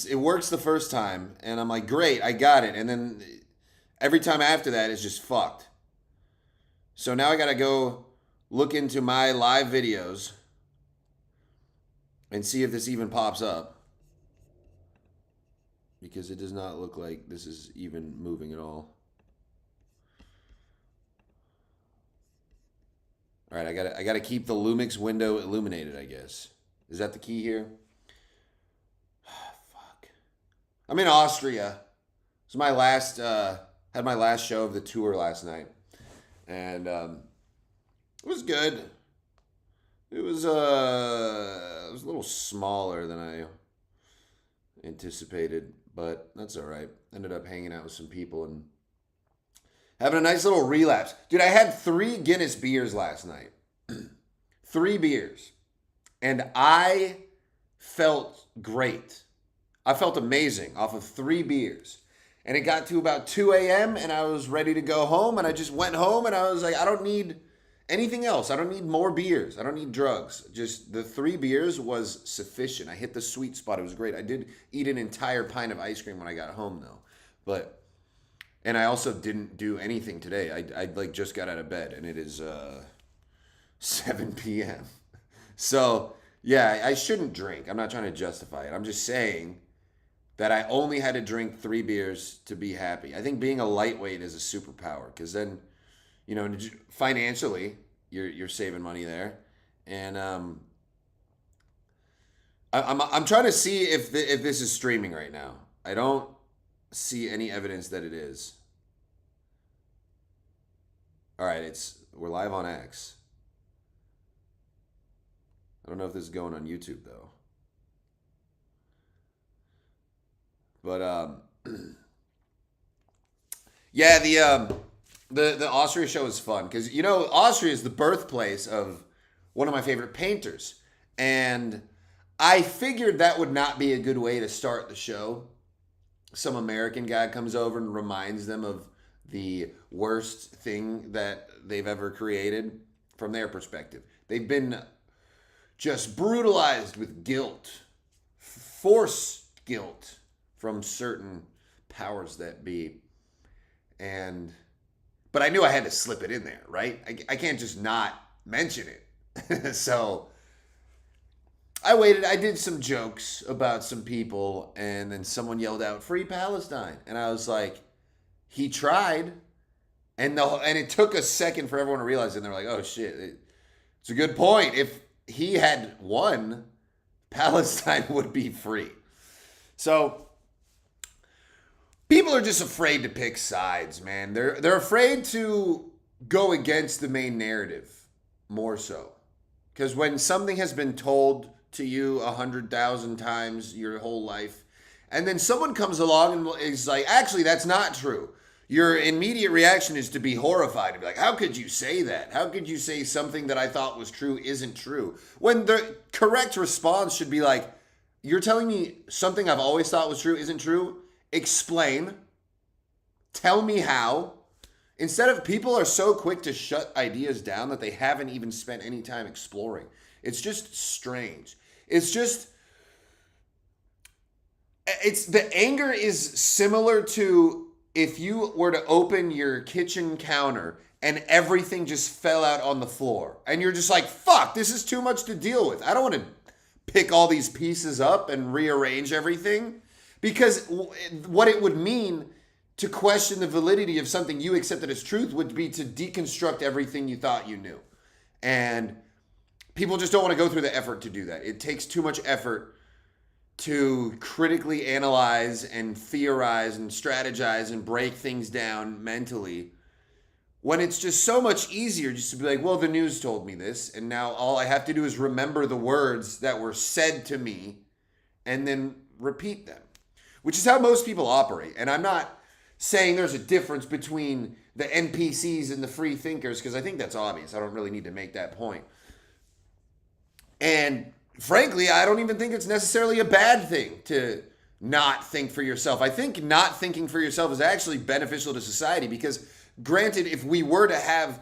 it works the first time, and I'm like, great, I got it. And then every time after that is just fucked. So now I gotta go look into my live videos and see if this even pops up. Because it does not look like this is even moving at all. All right, I gotta keep the Lumix window illuminated, I guess. Is that the key here? Fuck. I'm in Austria. It's my last had my last show of the tour last night. And it was good. It was a little smaller than I anticipated, but that's all right. Ended up hanging out with some people and having a nice little relapse. Dude, I had 3 Guinness beers last night. 3 beers. And I felt great. I felt amazing off of 3 beers. And it got to about 2 a.m. and I was ready to go home. And I just went home and I was like, I don't need anything else. I don't need more beers. I don't need drugs. Just the 3 beers was sufficient. I hit the sweet spot. It was great. I did eat an entire pint of ice cream when I got home though. And I also didn't do anything today. I like just got out of bed and it is 7 p.m. So yeah, I shouldn't drink. I'm not trying to justify it. I'm just saying that I only had to drink 3 beers to be happy. I think being a lightweight is a superpower because then, financially, you're saving money there, and I'm trying to see if this is streaming right now. I don't see any evidence that it is. All right, we're live on X. I don't know if this is going on YouTube though. But yeah, the Austria show is fun because Austria is the birthplace of one of my favorite painters, and I figured that would not be a good way to start the show. Some American guy comes over and reminds them of the worst thing that they've ever created from their perspective. They've been just brutalized with guilt, forced guilt from certain powers that be. But I knew I had to slip it in there, right? I can't just not mention it. So I waited. I did some jokes about some people, and then someone yelled out, "Free Palestine." And I was like, he tried. And it took a second for everyone to realize it. And they're like, oh shit, it's a good point. If he had won, Palestine would be free. So people are just afraid to pick sides, man. They're afraid to go against the main narrative more so. Because when something has been told to you 100,000 times your whole life, and then someone comes along and is like, actually, that's not true. Your immediate reaction is to be horrified and be like, how could you say that? How could you say something that I thought was true isn't true? When the correct response should be like, you're telling me something I've always thought was true isn't true? Explain. Tell me how. Instead of, people are so quick to shut ideas down that they haven't even spent any time exploring. It's just strange. The anger is similar to if you were to open your kitchen counter and everything just fell out on the floor and you're just like, fuck, this is too much to deal with. I don't want to pick all these pieces up and rearrange everything, because what it would mean to question the validity of something you accepted as truth would be to deconstruct everything you thought you knew. And people just don't want to go through the effort to do that. It takes too much effort to critically analyze and theorize and strategize and break things down mentally, when it's just so much easier just to be like, well, the news told me this, and now all I have to do is remember the words that were said to me and then repeat them, which is how most people operate. And I'm not saying there's a difference between the NPCs and the free thinkers, because I think that's obvious. I don't really need to make that point. And frankly, I don't even think it's necessarily a bad thing to not think for yourself. I think not thinking for yourself is actually beneficial to society, because granted, if we were to have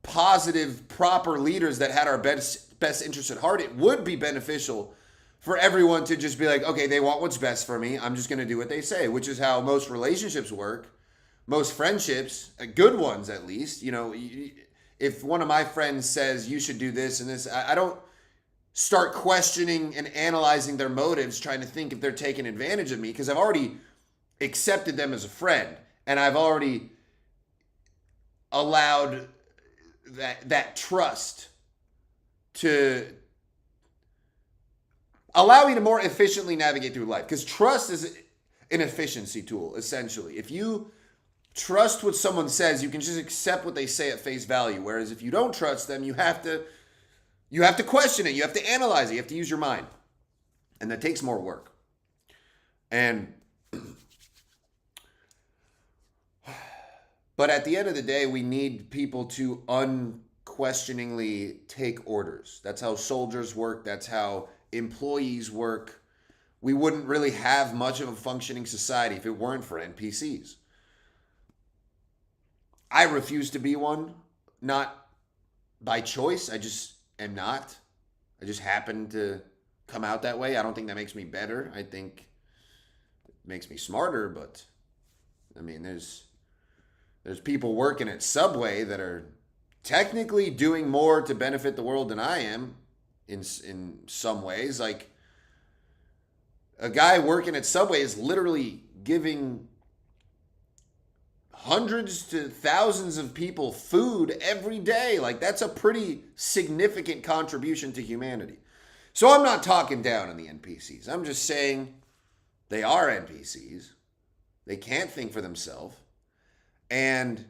positive, proper leaders that had our best interests at heart, it would be beneficial for everyone to just be like, okay, they want what's best for me. I'm just going to do what they say, which is how most relationships work. Most friendships, good ones at least, if one of my friends says you should do this and this, I don't start questioning and analyzing their motives, trying to think if they're taking advantage of me, because I've already accepted them as a friend and I've already allowed that trust to allow me to more efficiently navigate through life. Because trust is an efficiency tool, essentially. If you trust what someone says, you can just accept what they say at face value. Whereas if you don't trust them, you have to question it. You have to analyze it. You have to use your mind. And that takes more work. And but at the end of the day, we need people to unquestioningly take orders. That's how soldiers work. That's how employees work. We wouldn't really have much of a functioning society if it weren't for NPCs. I refuse to be one, not by choice. I just am not. I just happen to come out that way. I don't think that makes me better. I think it makes me smarter, but I mean, there's people working at Subway that are technically doing more to benefit the world than I am in some ways. Like, a guy working at Subway is literally giving hundreds to thousands of people food every day. Like, that's a pretty significant contribution to humanity. So I'm not talking down on the NPCs. I'm just saying they are NPCs. They can't think for themselves. And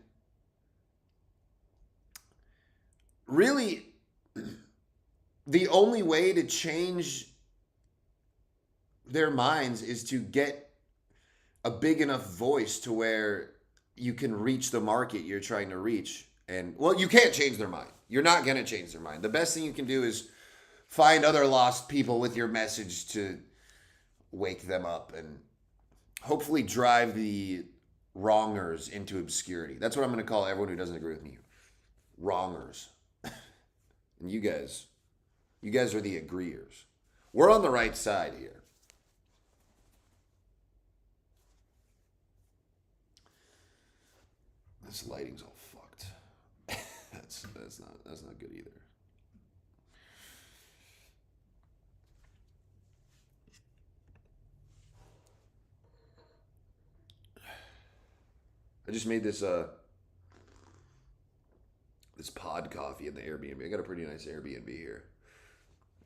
really, the only way to change their minds is to get a big enough voice to where you can reach the market you're trying to reach. And, well, you can't change their mind. You're not going to change their mind. The best thing you can do is find other lost people with your message to wake them up and hopefully drive the wrongers into obscurity. That's what I'm going to call everyone who doesn't agree with me. Wrongers. And you guys are the agreeers. We're on the right side here. This lighting's all fucked. That's not good either. I just made this pod coffee in the Airbnb. I got a pretty nice Airbnb here.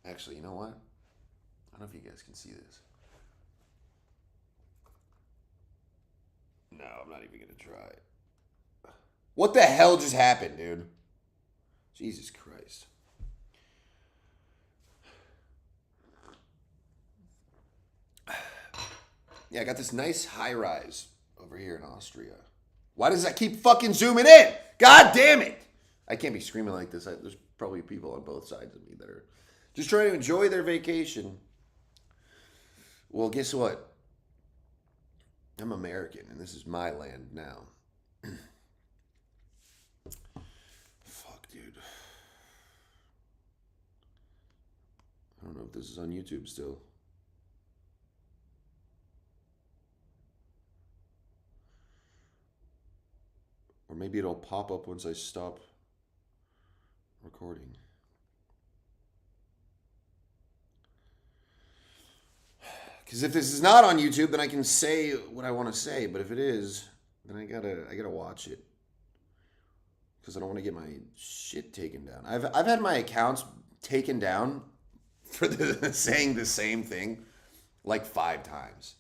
Actually, you know what? I don't know if you guys can see this. No, I'm not even gonna try it. What the hell just happened, dude? Jesus Christ. Yeah, I got this nice high rise over here in Austria. Why does that keep fucking zooming in? God damn it! I can't be screaming like this. There's probably people on both sides of me that are just trying to enjoy their vacation. Well, guess what? I'm American, and this is my land now. Fuck, dude. I don't know if this is on YouTube still. Or maybe it'll pop up once I stop recording. Because if this is not on YouTube, then I can say what I want to say. But if it is, then I gotta watch it. Because I don't want to get my shit taken down. I've had my accounts taken down for saying the same thing like 5 times.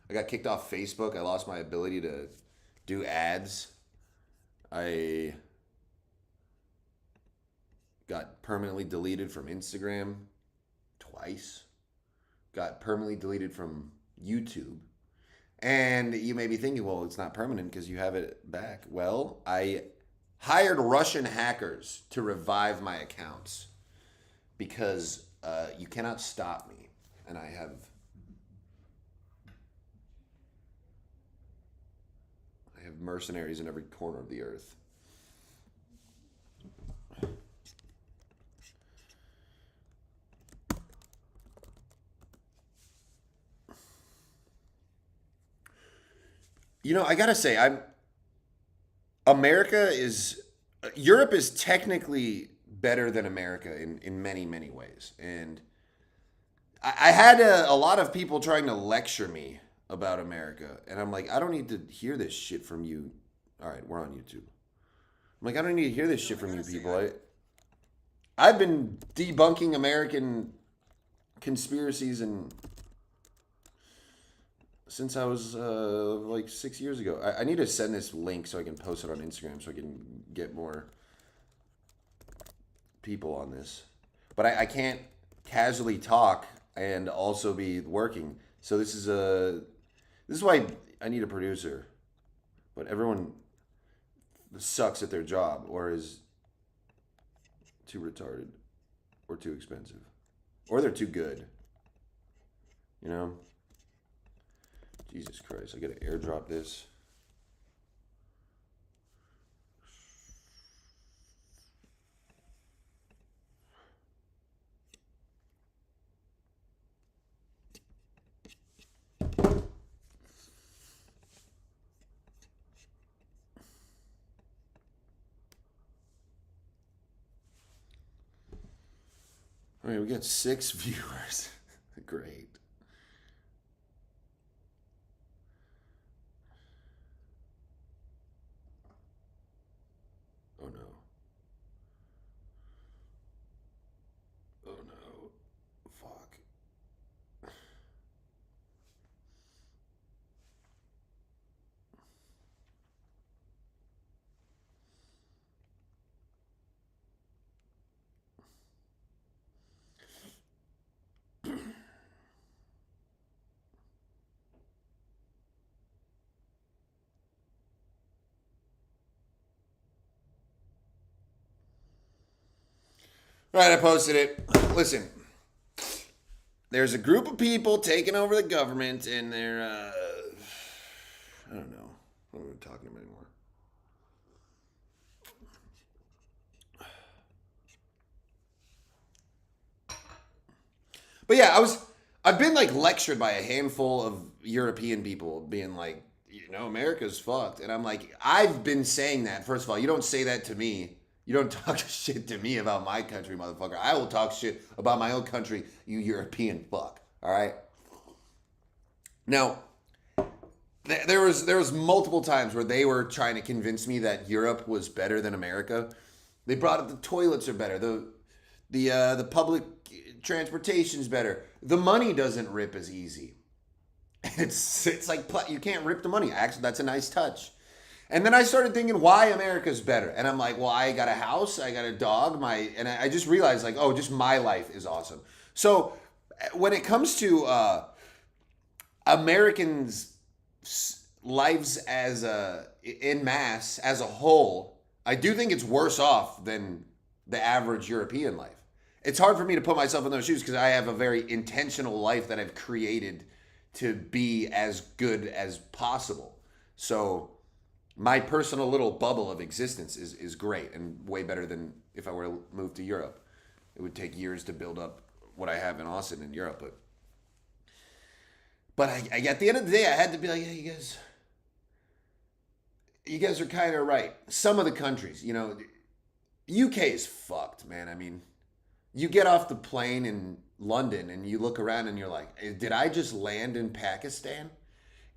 I got kicked off Facebook. I lost my ability to do ads. I got permanently deleted from Instagram twice. Got permanently deleted from YouTube. And you may be thinking, well, it's not permanent because you have it back. Well, I hired Russian hackers to revive my accounts because you cannot stop me. And I have mercenaries in every corner of the earth. I gotta say, America is Europe is technically better than America in many many ways, and I had a lot of people trying to lecture me about America, and I'm like, I don't need to hear this shit from you. All right, we're on YouTube. I'm like, I don't need to hear this shit from you people. I've been debunking American conspiracies and since I was like 6 years ago. I need to send this link so I can post it on Instagram so I can get more people on this. But I can't casually talk and also be working. So this is why I need a producer. But everyone sucks at their job or is too retarded or too expensive or they're too good. You know? Jesus Christ, I gotta airdrop this. All right, we got 6 viewers. Great. Oh no. Oh no. Fuck. All right, I posted it. Listen, there's a group of people taking over the government, and they're, I don't know. I'm not talking about anymore. But yeah, I've been like lectured by a handful of European people being like, America's fucked. And I'm like, I've been saying that. First of all, you don't say that to me. You don't talk shit to me about my country, motherfucker. I will talk shit about my own country, you European fuck. All right? Now, there was multiple times where they were trying to convince me that Europe was better than America. They brought up the toilets are better. The public transportation's better. The money doesn't rip as easy. It's like you can't rip the money. Actually, that's a nice touch. And then I started thinking why America's better. And I'm like, well, I got a house, I got a dog, and I just realized like, oh, just my life is awesome. So when it comes to Americans' lives as in mass as a whole, I do think it's worse off than the average European life. It's hard for me to put myself in those shoes because I have a very intentional life that I've created to be as good as possible. So my personal little bubble of existence is great and way better than if I were to move to Europe. It would take years to build up what I have in Austin in Europe, but at the end of the day, I had to be like, hey, you guys are kind of right. Some of the countries, UK is fucked, man. I mean, you get off the plane in London and you look around and you're like, did I just land in Pakistan?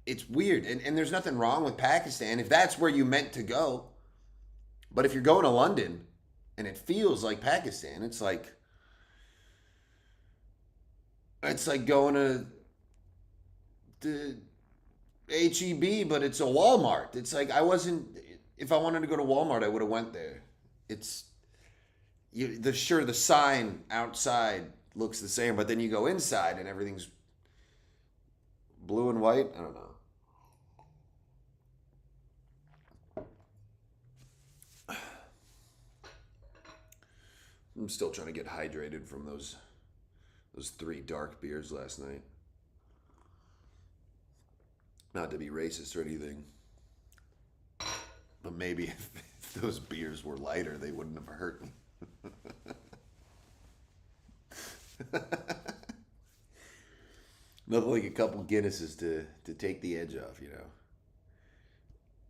It's weird. And there's nothing wrong with Pakistan if that's where you meant to go. But if you're going to London and it feels like Pakistan, it's like going to the HEB, but it's a Walmart. It's like if I wanted to go to Walmart, I would have went there. It's the sign outside looks the same, but then you go inside and everything's blue and white. I don't know. I'm still trying to get hydrated from those 3 dark beers last night. Not to be racist or anything, but maybe if those beers were lighter, they wouldn't have hurt me. Nothing like a couple Guinnesses to take the edge off.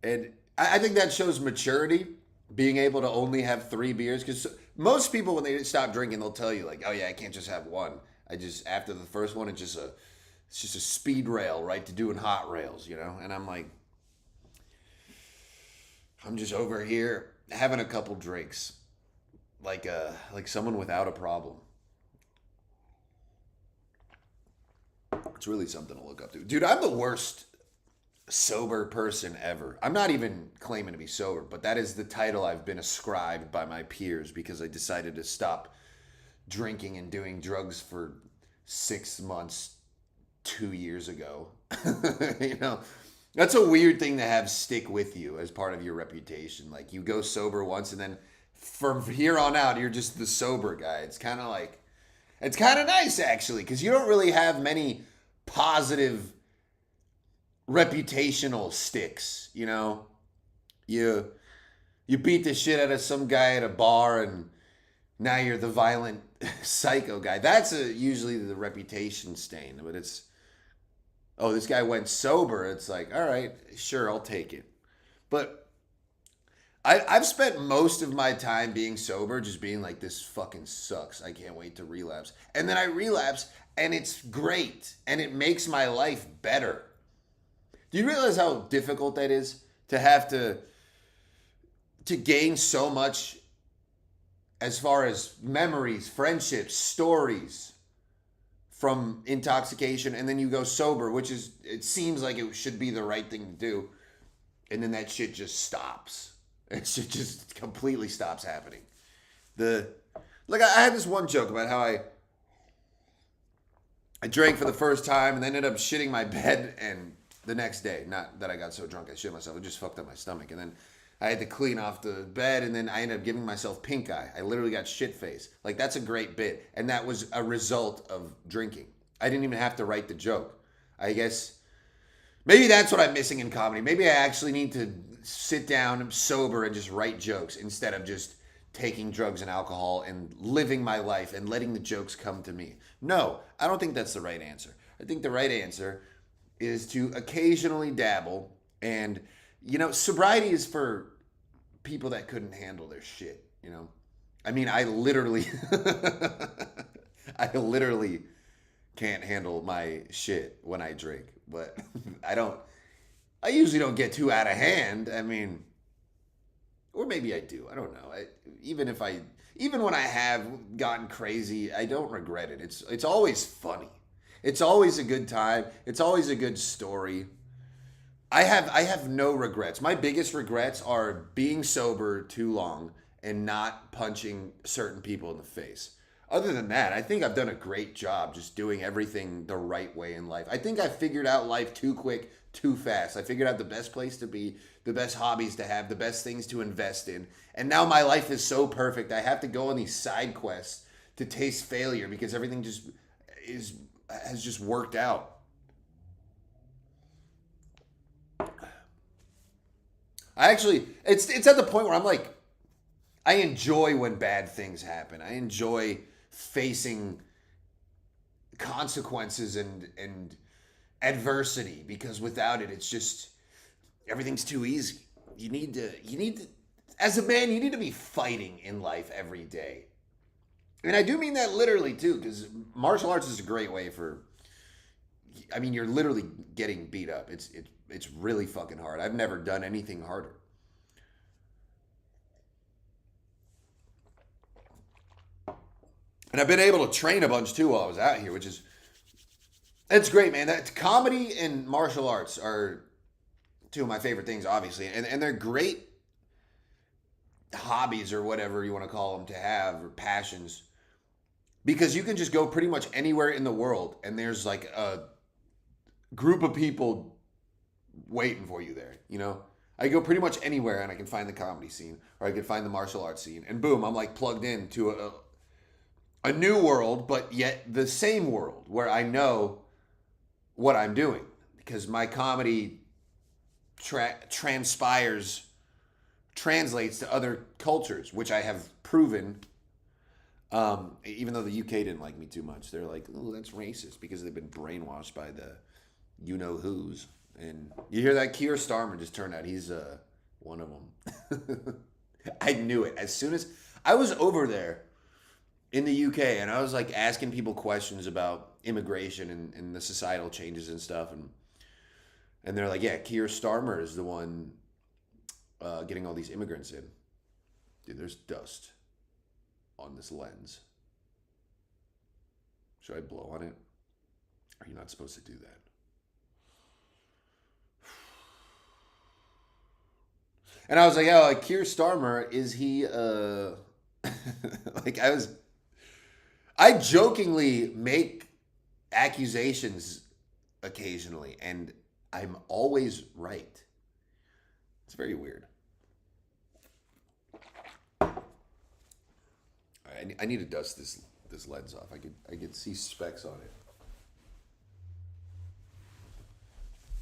And I think that shows maturity, being able to only have 3 beers. Because most people, when they stop drinking, they'll tell you like, "Oh yeah, I can't just have one. I just after the first one, it's just a speed rail right to doing hot rails, you know." And I'm like, I'm just over here having a couple drinks, like someone without a problem. It's really something to look up to, dude. I'm the worst sober person ever. I'm not even claiming to be sober, but that is the title I've been ascribed by my peers because I decided to stop drinking and doing drugs for 6 months, 2 years ago. You know, that's a weird thing to have stick with you as part of your reputation. Like you go sober once and then from here on out, you're just the sober guy. It's kind of nice actually because you don't really have many positive reputational sticks, you know. You beat the shit out of some guy at a bar and now you're the violent psycho guy. That's usually the reputation stain, but it's, oh, this guy went sober. It's like, all right, sure, I'll take it. But I've spent most of my time being sober just being like, this fucking sucks. I can't wait to relapse. And then I relapse and it's great and it makes my life better. Do you realize how difficult that is to have to gain so much as far as memories, friendships, stories from intoxication, and then you go sober, which is, it seems like it should be the right thing to do, and then that shit just stops. It shit just completely stops happening. I had this one joke about how I drank for the first time and then ended up shitting my bed and the next day. Not that I got so drunk I shit myself. It just fucked up my stomach. And then I had to clean off the bed and then I ended up giving myself pink eye. I literally got shit face. Like, that's a great bit. And that was a result of drinking. I didn't even have to write the joke. I guess maybe that's what I'm missing in comedy. Maybe I actually need to sit down sober and just write jokes instead of just taking drugs and alcohol and living my life and letting the jokes come to me. No, I don't think that's the right answer. I think the right answer is to occasionally dabble, and you know, sobriety is for people that couldn't handle their shit, you know. I mean, I literally I literally can't handle my shit when I drink, but I usually don't get too out of hand. I mean, or maybe I do. I don't know. Even when I have gotten crazy, I don't regret it. It's always funny. It's always a good time. It's always a good story. I have no regrets. My biggest regrets are being sober too long and not punching certain people in the face. Other than that, I think I've done a great job just doing everything the right way in life. I think I figured out life too quick, too fast. I figured out the best place to be, the best hobbies to have, the best things to invest in. And now my life is so perfect. I have to go on these side quests to taste failure because everything just has just worked out. It's at the point where I'm like, I enjoy when bad things happen. I enjoy facing consequences and adversity because without it, it's just everything's too easy. You need to, as a man, you need to be fighting in life every day. And I do mean that literally too, because martial arts is a great way for, I mean, you're literally getting beat up. It's really fucking hard. I've never done anything harder. And I've been able to train a bunch too while I was out here, which is, it's great, man. That comedy and martial arts are two of my favorite things, obviously. And they're great hobbies or whatever you want to call them to have, or passions, because you can just go pretty much anywhere in the world and there's like a group of people waiting for you there, you know? I go pretty much anywhere and I can find the comedy scene or I can find the martial arts scene, and boom, I'm like plugged into a new world, but yet the same world where I know what I'm doing because my comedy translates to other cultures, which I have proven. Even though the UK didn't like me too much, they're like, "Oh, that's racist," because they've been brainwashed by the you know who's. And you hear that Keir Starmer just turned out he's one of them. I knew it as soon as I was over there in the UK, and I was like asking people questions about immigration and the societal changes and stuff, and they're like, yeah, Keir Starmer is the one getting all these immigrants in. Dude, there's dust on this lens. Should I blow on it? Are you not supposed to do that? And I was like, oh, like Keir Starmer, is he like I jokingly make accusations occasionally, and I'm always right. It's very weird. All right, I need to dust this lens off. I could see specks on it.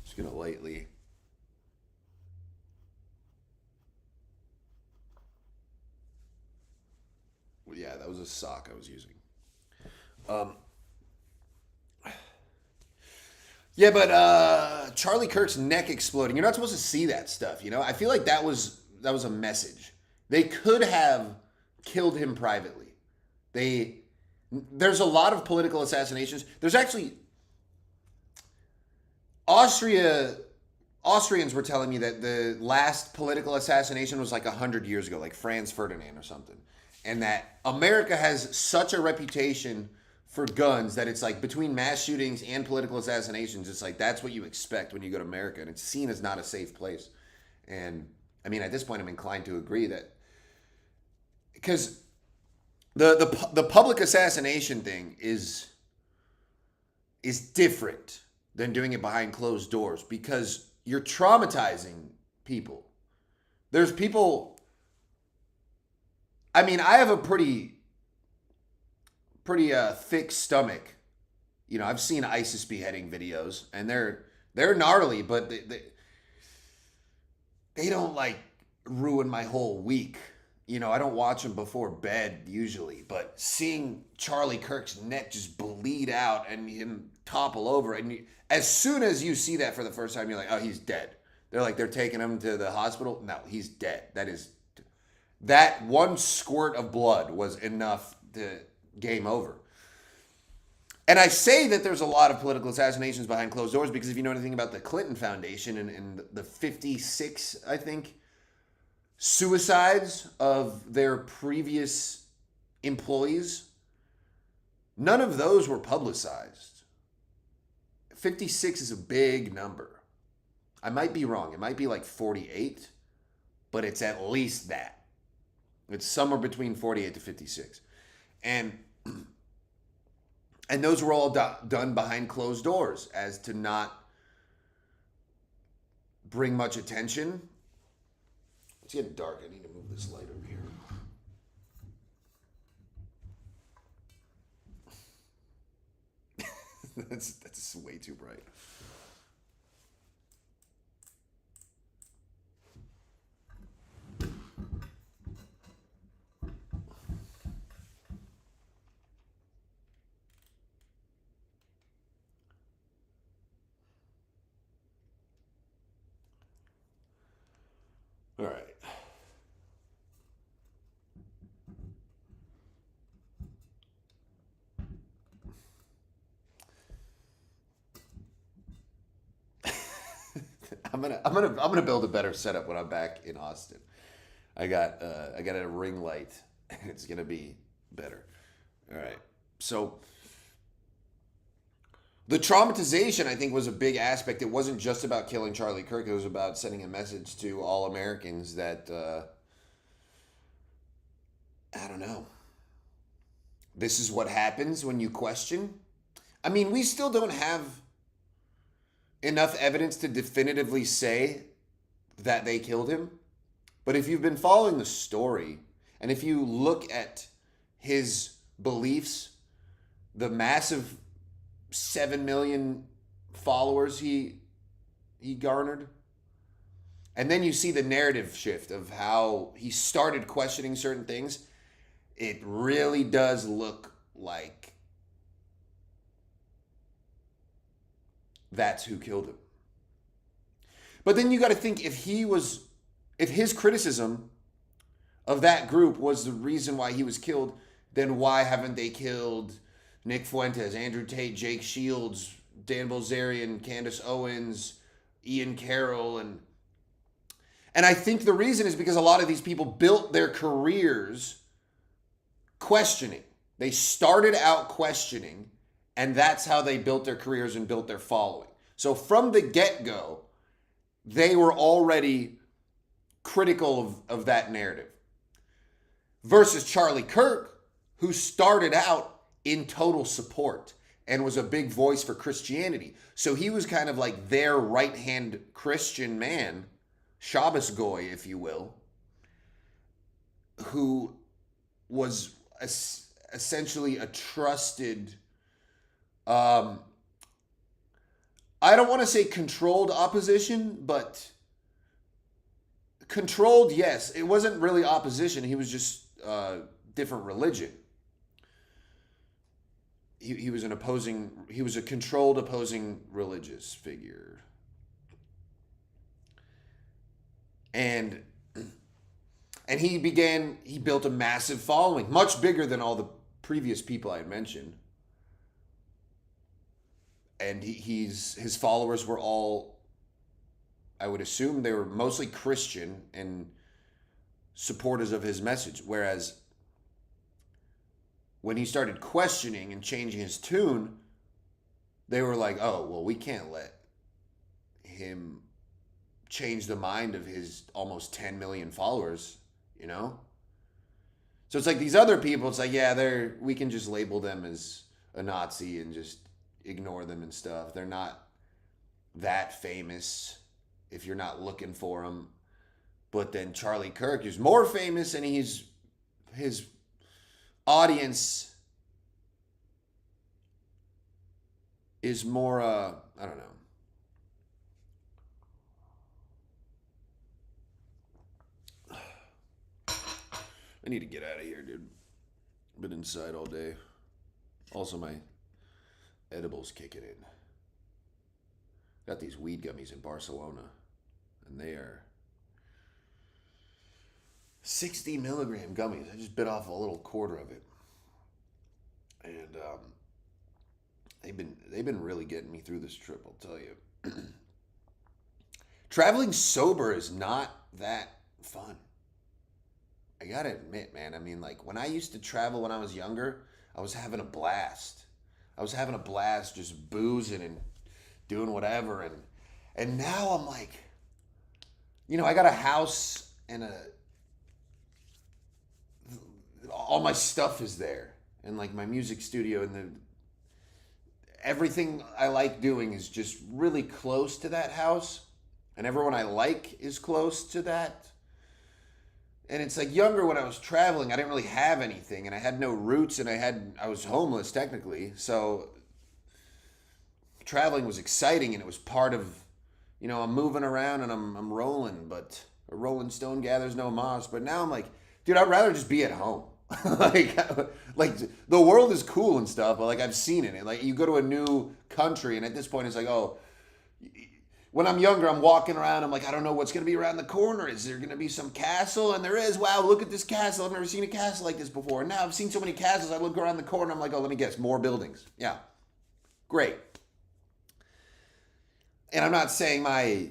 Just gonna lightly. Well, yeah, that was a sock I was using. Um, yeah, but Charlie Kirk's neck exploding. You're not supposed to see that stuff, you know? I feel like that was a message. They could have killed him privately. There's a lot of political assassinations. There's actually Austrians were telling me that the last political assassination was like 100 years ago, like Franz Ferdinand or something. And that America has such a reputation for guns that it's like between mass shootings and political assassinations, it's like that's what you expect when you go to America. And it's seen as not a safe place. And I mean, at this point, I'm inclined to agree that because the public assassination thing is different than doing it behind closed doors because you're traumatizing people. There's people. I mean, I have a pretty thick stomach. You know, I've seen ISIS beheading videos, and they're gnarly, but they don't like ruin my whole week. You know, I don't watch them before bed usually, but seeing Charlie Kirk's neck just bleed out and him topple over, and as soon as you see that for the first time, you're like, oh, he's dead. They're taking him to the hospital. No, he's dead. That one squirt of blood was enough to game over. And I say that there's a lot of political assassinations behind closed doors because if you know anything about the Clinton Foundation and the 56, I think, suicides of their previous employees, none of those were publicized. 56 is a big number. I might be wrong. It might be like 48, but it's at least that. It's somewhere between 48 to 56. And those were all done behind closed doors as to not bring much attention. It's getting dark. I need to move this light over here. That's way too bright. All right. I'm gonna build a better setup when I'm back in Austin. I got a ring light. It's gonna be better. All right. So the traumatization, I think, was a big aspect. It wasn't just about killing Charlie Kirk. It was about sending a message to all Americans that I don't know. This is what happens when you question. I mean, we still don't have enough evidence to definitively say that they killed him. But if you've been following the story, and if you look at his beliefs, the massive 7 million followers he garnered, and then you see the narrative shift of how he started questioning certain things, it really does look like that's who killed him. But then you got to think if his criticism of that group was the reason why he was killed, then why haven't they killed Nick Fuentes, Andrew Tate, Jake Shields, Dan Bilzerian, Candace Owens, Ian Carroll, and I think the reason is because a lot of these people built their careers questioning. They started out questioning, and that's how they built their careers and built their following. So from the get-go, they were already critical of that narrative. Versus Charlie Kirk, who started out in total support and was a big voice for Christianity. So he was kind of like their right-hand Christian man, Shabbos Goy, if you will, who was essentially a trusted, I don't want to say controlled opposition, but controlled, yes. It wasn't really opposition. He was just different religion. He was a controlled opposing religious figure. And he built a massive following, much bigger than all the previous people I had mentioned. And his followers were all, I would assume they were mostly Christian and supporters of his message. Whereas when he started questioning and changing his tune, they were like, oh, well, we can't let him change the mind of his almost 10 million followers, you know? So it's like these other people, it's like, yeah, we can just label them as a Nazi and just ignore them and stuff. They're not that famous if you're not looking for them. But then Charlie Kirk is more famous, and his audience is more, I don't know. I need to get out of here, dude. Been inside all day. Also, my edibles kicking in. Got these weed gummies in Barcelona, and they are 60 milligram gummies. I just bit off a little quarter of it, and they've been really getting me through this trip, I'll tell you. Traveling sober is not that fun. I gotta admit, man. I mean, like, when I used to travel when I was younger, I was having a blast. I was having a blast just boozing and doing whatever. And now I'm like, you know, I got a house and all my stuff is there. And like my music studio and everything I like doing is just really close to that house. And everyone I like is close to that. And it's like younger when I was traveling, I didn't really have anything, and I had no roots, and I was homeless technically. So traveling was exciting, and it was part of, you know, I'm moving around and I'm rolling, but a rolling stone gathers no moss. But now I'm like, dude, I'd rather just be at home. like the world is cool and stuff, but like I've seen it. Like you go to a new country, and at this point it's like, oh, when I'm younger, I'm walking around. I'm like, I don't know what's going to be around the corner. Is there going to be some castle? And there is. Wow, look at this castle. I've never seen a castle like this before. And now I've seen so many castles. I look around the corner. I'm like, oh, let me guess. More buildings. Yeah. Great. And I'm not saying my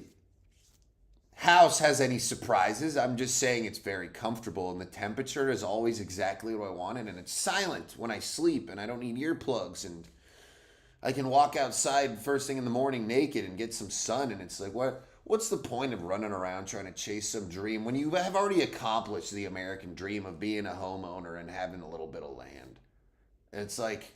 house has any surprises. I'm just saying it's very comfortable. And the temperature is always exactly what I wanted. And it's silent when I sleep. And I don't need earplugs. And I can walk outside first thing in the morning naked and get some sun, and it's like, what's the point of running around trying to chase some dream when you have already accomplished the American dream of being a homeowner and having a little bit of land? And it's like,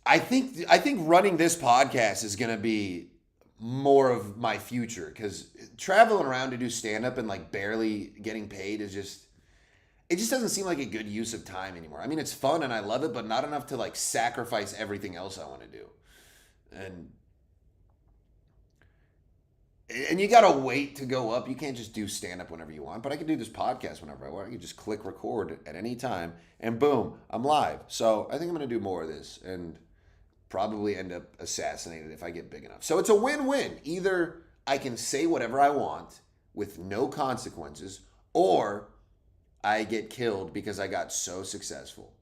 I think running this podcast is going to be more of my future, because traveling around to do stand-up and like barely getting paid is just, it just doesn't seem like a good use of time anymore. I mean, it's fun and I love it, but not enough to like sacrifice everything else I want to do. And you got to wait to go up. You can't just do stand-up whenever you want, but I can do this podcast whenever I want. I can just click record at any time and boom, I'm live. So I think I'm going to do more of this. And probably end up assassinated if I get big enough. So it's a win-win. Either I can say whatever I want with no consequences, or I get killed because I got so successful.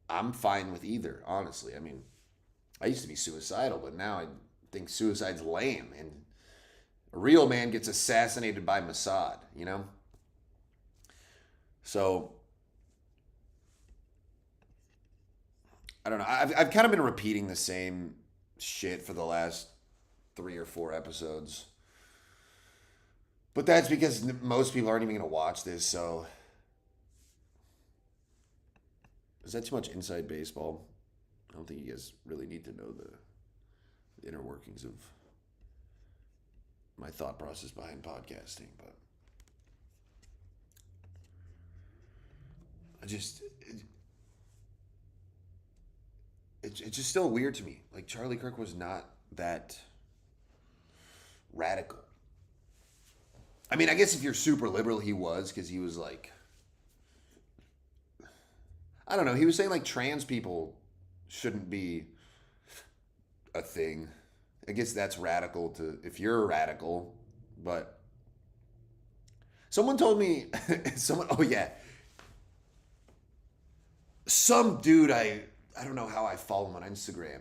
I'm fine with either, honestly. I mean, I used to be suicidal, but now I think suicide's lame, and a real man gets assassinated by Mossad, you know? So, I don't know. I've kind of been repeating the same shit for the last 3 or 4 episodes. But that's because most people aren't even going to watch this, so. Is that too much inside baseball? I don't think you guys really need to know the inner workings of my thought process behind podcasting, but it's just still weird to me. Like, Charlie Kirk was not that radical. I mean, I guess if you're super liberal, he was, because he was like, I don't know, he was saying like trans people shouldn't be a thing. I guess that's radical to if you're a radical, but someone told me oh yeah. Some dude I don't know how I follow him on Instagram.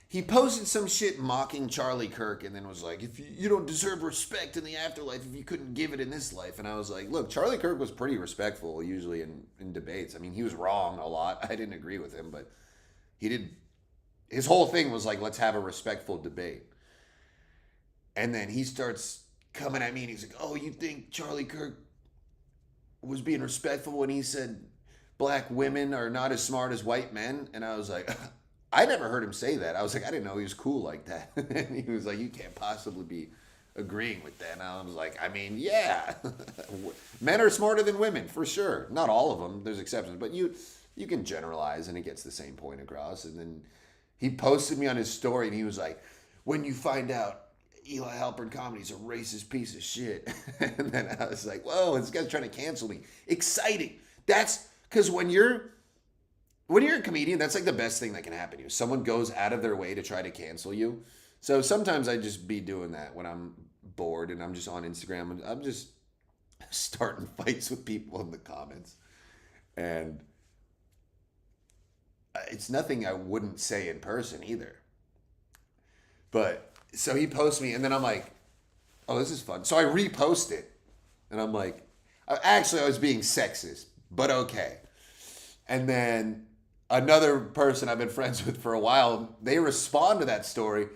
He posted some shit mocking Charlie Kirk and then was like, if you don't deserve respect in the afterlife if you couldn't give it in this life. And I was like, look, Charlie Kirk was pretty respectful usually in debates. I mean, he was wrong a lot. I didn't agree with him, but he did. His whole thing was like, let's have a respectful debate. And then he starts coming at me and he's like, oh, you think Charlie Kirk was being respectful when he said black women are not as smart as white men? And I was like, I never heard him say that. I was like, I didn't know he was cool like that. And he was like, you can't possibly be agreeing with that. And I was like, I mean, yeah. Men are smarter than women, for sure. Not all of them. There's exceptions. But you can generalize, and it gets the same point across. And then he posted me on his story, and he was like, when you find out Eli Halpern Comedy's a racist piece of shit. And then I was like, whoa, this guy's trying to cancel me. Exciting. That's because when you're a comedian, that's like the best thing that can happen to you. Someone goes out of their way to try to cancel you. So sometimes I just be doing that when I'm bored and I'm just on Instagram and I'm just starting fights with people in the comments. And it's nothing I wouldn't say in person either. But so he posts me and then I'm like, oh, this is fun. So I repost it and I'm like, actually I was being sexist, but okay. And then another person I've been friends with for a while, they respond to that story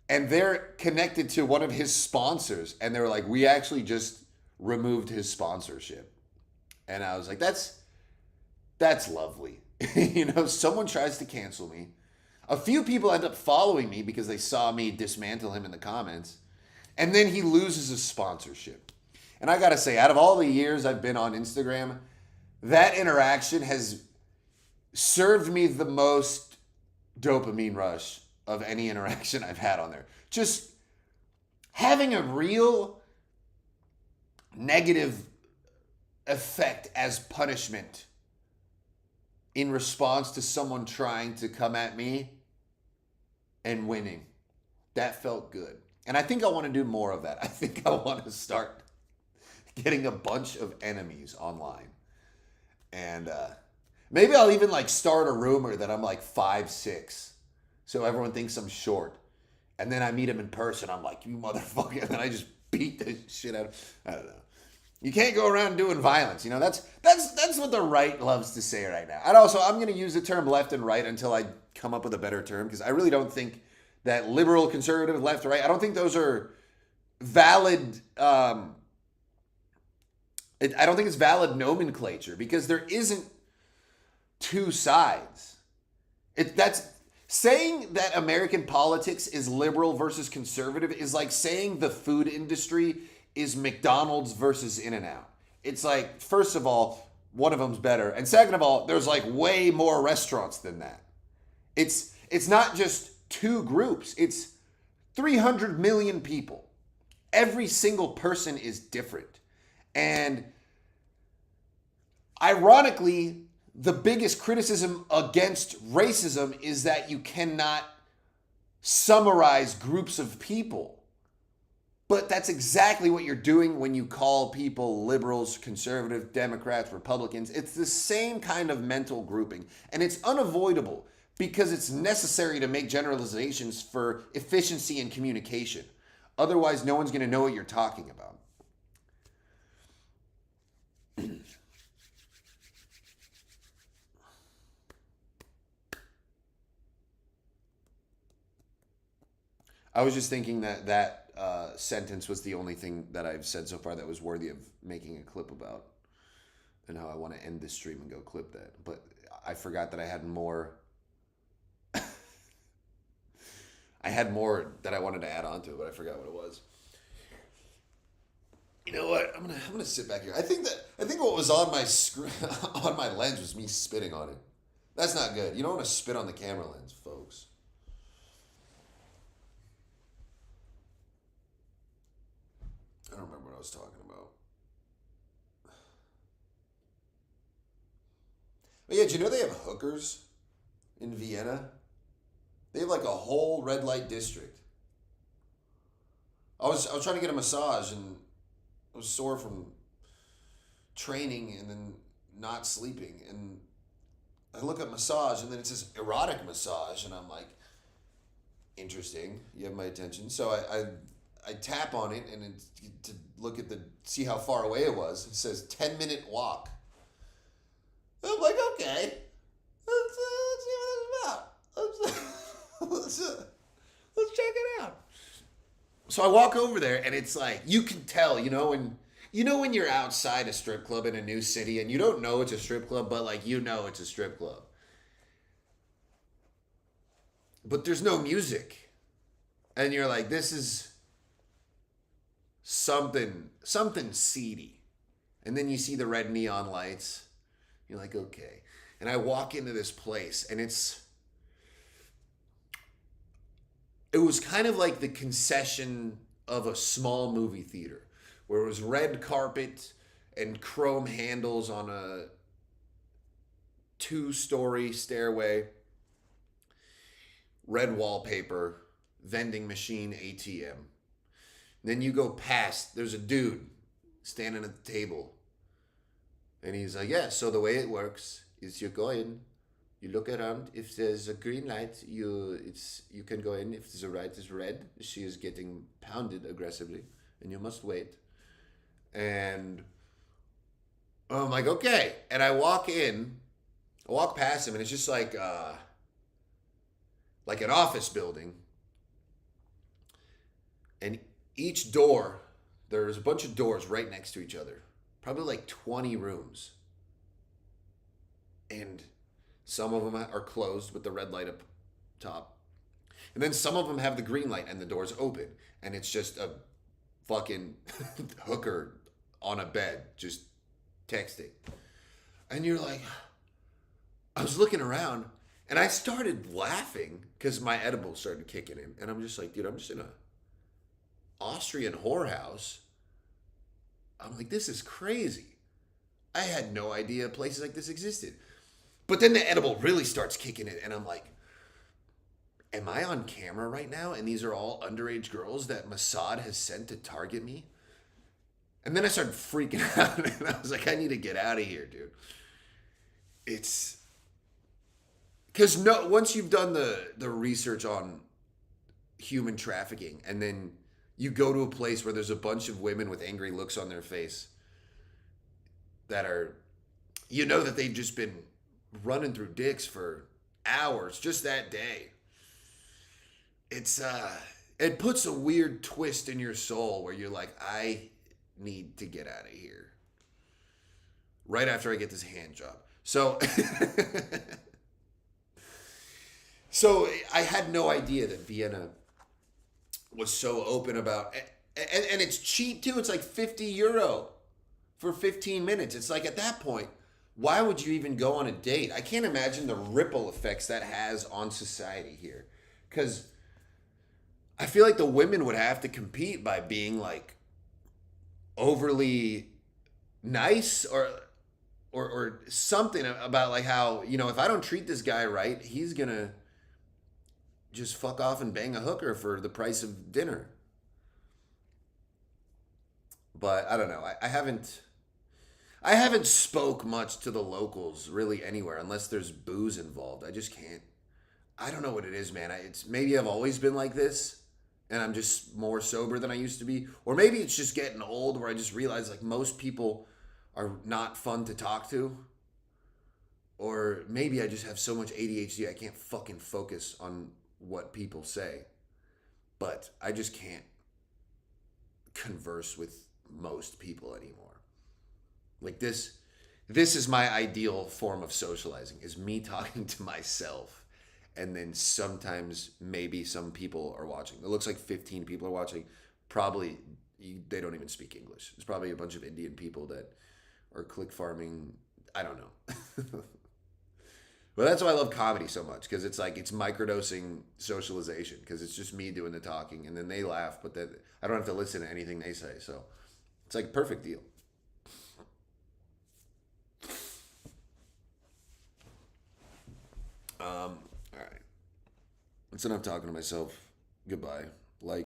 and they're connected to one of his sponsors. And they were like, we actually just removed his sponsorship. And I was like, that's lovely. You know, someone tries to cancel me. A few people end up following me because they saw me dismantle him in the comments. And then he loses his sponsorship. And I got to say, out of all the years I've been on Instagram, that interaction has served me the most dopamine rush of any interaction I've had on there. Just having a real negative effect as punishment in response to someone trying to come at me and winning. That felt good. And I think I want to do more of that. I think I want to start getting a bunch of enemies online. And maybe I'll even like start a rumor that I'm like 5'6", so everyone thinks I'm short. And then I meet him in person. I'm like, you motherfucker. And then I just beat the shit out of, I don't know. You can't go around doing violence. You know, that's what the right loves to say right now. And also, I'm going to use the term left and right until I come up with a better term, because I really don't think that liberal, conservative, left, right, I don't think those are valid. I don't think it's valid nomenclature, because there isn't two sides. That's saying that American politics is liberal versus conservative is like saying the food industry is McDonald's versus In-N-Out. It's like, first of all, one of them's better. And second of all, there's like way more restaurants than that. It's not just two groups. It's 300 million people. Every single person is different. And ironically, the biggest criticism against racism is that you cannot summarize groups of people. But that's exactly what you're doing when you call people liberals, conservative, Democrats, Republicans. It's the same kind of mental grouping. And it's unavoidable because it's necessary to make generalizations for efficiency in communication. Otherwise, no one's going to know what you're talking about. I was just thinking that sentence was the only thing that I've said so far that was worthy of making a clip about, and how I want to end this stream and go clip that. But I forgot that I had more. I had more that I wanted to add on to it, but I forgot what it was. You know what? I'm gonna sit back here. I think what was on my on my lens was me spitting on it. That's not good. You don't want to spit on the camera lens, folks. I don't remember what I was talking about. But yeah, do you know they have hookers in Vienna? They have like a whole red light district. I was trying to get a massage and I was sore from training and then not sleeping, and I look at massage and then it says erotic massage and I'm like, interesting. You have my attention. So I tap on it and it's to look at see how far away it was. It says 10-minute walk. I'm like, okay, let's see what it's about. Let's check it out. So I walk over there and it's like, you can tell, when you're outside a strip club in a new city and you don't know it's a strip club, but like it's a strip club. But there's no music. And you're like, this is something seedy. And then you see the red neon lights. You're like, okay. And I walk into this place and it was kind of like the concession of a small movie theater where it was red carpet and chrome handles on a 2-story stairway, red wallpaper, vending machine, ATM. Then you go past, there's a dude standing at the table. And he's like, yeah, so the way it works is you go in, you look around. If there's a green light, you can go in. If the right is red, she is getting pounded aggressively, and you must wait. And I'm like, okay. And I walk past him, and it's just like an office building. And each door, there's a bunch of doors right next to each other. Probably like 20 rooms. And some of them are closed with the red light up top. And then some of them have the green light and the doors open. And it's just a fucking hooker on a bed just texting. And you're like, I was looking around and I started laughing because my edible started kicking in. And I'm just like, dude, I'm just in a Austrian whorehouse. I'm like, this is crazy. I had no idea places like this existed. But then the edible really starts kicking in, and I'm like, am I on camera right now? And these are all underage girls that Mossad has sent to target me? And then I started freaking out, and I was like, I need to get out of here, dude. It's... Because once you've done the research on human trafficking, and then you go to a place where there's a bunch of women with angry looks on their face that are, that they've just been running through dicks for hours just that day. It puts a weird twist in your soul where you're like, I need to get out of here right after I get this hand job. So so I had no idea that Vienna was so open about, and it's cheap too. It's like €50 for 15 minutes. It's like, at that point, why would you even go on a date? I can't imagine the ripple effects that has on society here. Because I feel like the women would have to compete by being like overly nice or something about like how, if I don't treat this guy right, he's gonna just fuck off and bang a hooker for the price of dinner. But I don't know. I haven't spoke much to the locals really anywhere unless there's booze involved. I just can't. I don't know what it is, man. It's maybe I've always been like this, and I'm just more sober than I used to be, or maybe it's just getting old, where I just realize like most people are not fun to talk to, or maybe I just have so much ADHD I can't fucking focus on what people say. But I just can't converse with most people anymore. Like this is my ideal form of socializing, is me talking to myself, and then sometimes maybe some people are watching. It looks like 15 people are watching. Probably they don't even speak English. It's probably a bunch of Indian people that are click farming. I don't know. But that's why I love comedy so much, because it's like it's microdosing socialization, because it's just me doing the talking and then they laugh, but that I don't have to listen to anything they say. So it's like perfect deal. All right. That's enough talking to myself. Goodbye. Like.